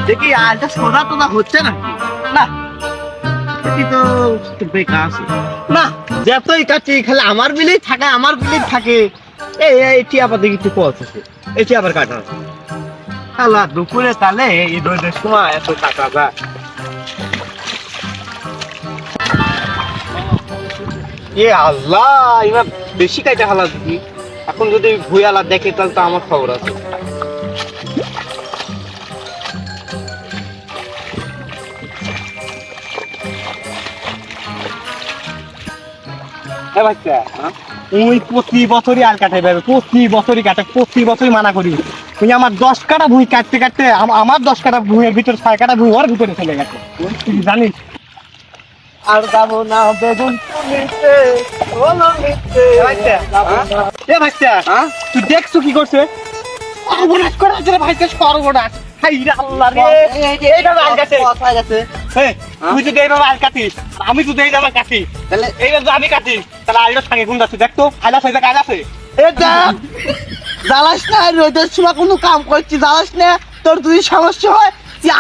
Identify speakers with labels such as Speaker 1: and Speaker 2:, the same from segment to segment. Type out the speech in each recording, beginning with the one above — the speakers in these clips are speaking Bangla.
Speaker 1: দেখি আজটা সোনা টোনা হচ্ছে নাকি না দেখি তো বেকার আছে না যতই কাটি খালি আমার বিলেই থাকে আমার বিলেই থাকে এটি আবার দেখি একটু পথ আছে এটি আবার কাটা আছে আল্লাহ দুপুরে তাহলে এই রোদের সময় এত কাটা যায় আল্লাহ এবার বেশি কাটা হালা দিবি এখন যদি ভুয়ালা দেখে তাহলে তো আমার খবর আছে প্রতি বছরই আর কাটাই পাবে প্রতি বছরই কাটে প্রতি বছরই মানা করি তুই আমার 10 কাটা ভুঁই কাটতে কাটতে আমার 10 কাটা ভুঁইয়ের ভিতরে 6 কাটা ভুঁই ওর ভিতরে চলে গেছে তুই জানিস আর যাবো না বেগুন তুলিতে হলো মিথ্যে এ ভাইটা তুই দেখছো কি করছে সর্বনাশ করে আছে রে ভাইটা সর্বনাশ হাই রে আল্লাহ রে এইভাবে আল গেছে কোথায় গেছে তুই যদি এইভাবে আল কাটিস আমি যদি এইভাবে কাটি তাহলে এইভাবে আমি কাটি তাহলে আলটা সঙ্গে কোন যাচ্ছে দেখতো আলা সাইজা কাজ আছে এ দেখ জ্বালাস না রোদের সময় কোনো কাম করছি জ্বালাস না তোর যদি সমস্যা হয়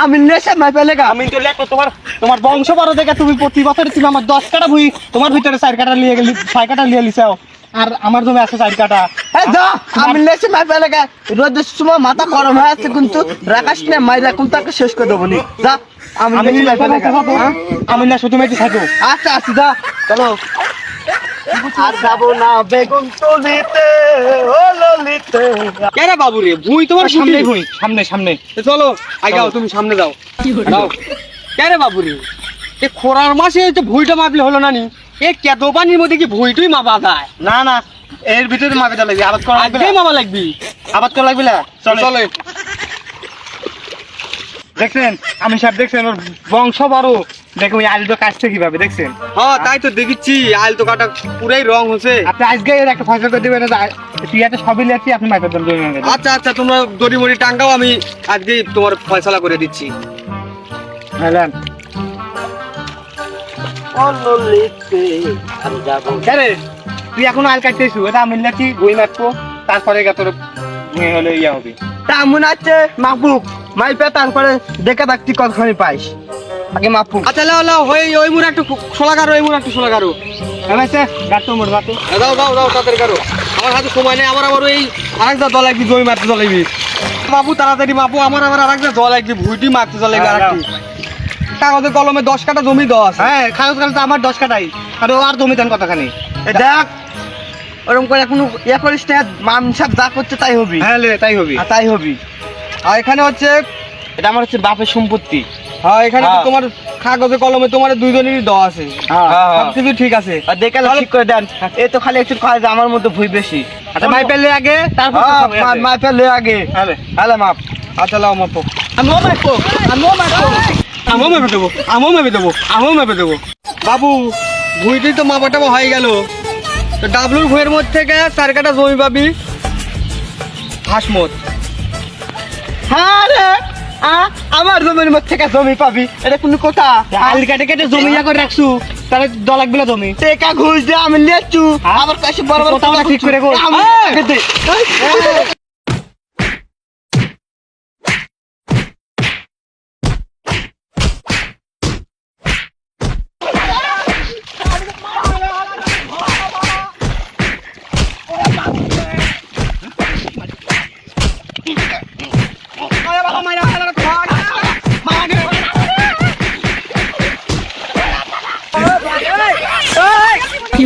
Speaker 1: আমি নেশে মাই পেলে আমি তো লেখো তোমার বংশ বড় দেখে তুমি প্রতি বছর তুমি আমার 10 কাটা ভুই তোমার ভিতরে 4 কাটা নিয়ে গেলি 6 কাটা নিয়ে লিসাও আর আমার জমি আছে 4 কাটা আমি নেশে মাই পেলে রোদের সময় মাথা গরম হয়ে আছে কিন্তু রাকাশ না মাইরা কোন তাকে শেষ করে দেবো নি যা আমি নেশে মাই পেলে আমি না শুধু মেয়েটি থাকো আচ্ছা আচ্ছা যা চলো আর যাবো না বেগুন তুলিতে হলো লিতে কেন বাবু রে ভুই তোমার সামনে ভুই সামনে সামনে চলো আগাও তুমি সামনে যাও যাও কেন বাবু রে এ খোরার মাসে তো ভুইটা মাপলে হলো না নি এ কেদো পানির মধ্যে কি ভুইটুই মাপা যায় না না এর ভিতরে মাপে লাগবে আবাদ করা লাগবে আগে মাপা লাগবে আবাদ করা লাগবে না চলো চলো দেখছেন আমি সব দেখছেন ওর বংশ বড় দেখো ওই আলু তো কাটছে কিভাবে দেখছেন হ্যাঁ তাই তো দেখিছি আলু তো কাটা পুরাই রং হচ্ছে আপনি আজকে এর একটা ফসল করে দিবেন টিয়াতে সবই লেছি আপনি মাইপে দেন আচ্ছা আচ্ছা তোমরা দড়ি মড়ি টাঙ্গাও আমি আজকে তোমার ফয়সালা করে দিচ্ছি হ্যাঁ অনলিতে আমি যাব আরে তুই এখন আল কাটতেছু এটা আমি লেছি বই মারবো তারপরে তোর হলে ইয়া হবে তা মনে আছে মাপু মাইপে তারপরে দেখে থাকতি কতখানি পাইস আগে মাপু আচ্ছা লাও লাও ওই মুড়া একটু ছোলা গারো ওই মুড়া একটু ছোলা গারো এমএসে গাটো মোর গাটো দাও দাও দাও তাড়াতাড়ি গারো আমার হাতে সময় নেই আমার এই আরেকটা দল লাগবি জমি মারতে চলাইবি মাপু তাড়াতাড়ি মাপু আমার আরেকটা দল লাগবি ভুইটি মারতে চলাইবি আরেকটি কাগজে কলমে 10 কাটা জমি 10 হ্যাঁ কাগজ কাগজ আমার 10 কাটাই আর জমি দেন কতখানি দেখ ওরকম করে এখন ইয়া করিস না মানসাব যা করছে তাই হবি হ্যাঁ তাই হবি তাই হবি আর এখানে হচ্ছে এটা আমার হচ্ছে বাপের সম্পত্তি হ্যাঁ এখানে তোমার কাগজে কলমে তোমার দুইজনেরই দেওয়া আছে সবকিছু ঠিক আছে আর দেখে ঠিক করে দেন এই তো খালি একটু কয় যে আমার মধ্যে ভুই বেশি আচ্ছা মাই পেলে আগে তারপর মাই পেলে আগে হ্যালো মাপ আচ্ছা লাও মাপো আমিও মাপো আমিও মেপে দেবো বাবু ভুইটি তো মাপাটা হয়ে গেল তো ডাবলুর ভুইয়ের মধ্যে থেকে 4 কাটা জমি পাবি হাসমত হ্যাঁ রে আমার জমির মধ্যে থেকে জমি পাবি এটা কোনো কথা আল কেটে কেটে জমি করে রাখছু তাহলে দল লাগবে না জমি টেকা ঘুষ দিয়ে আমি লেচু আবার কাছে বড় বড় কথা ঠিক করে গো কি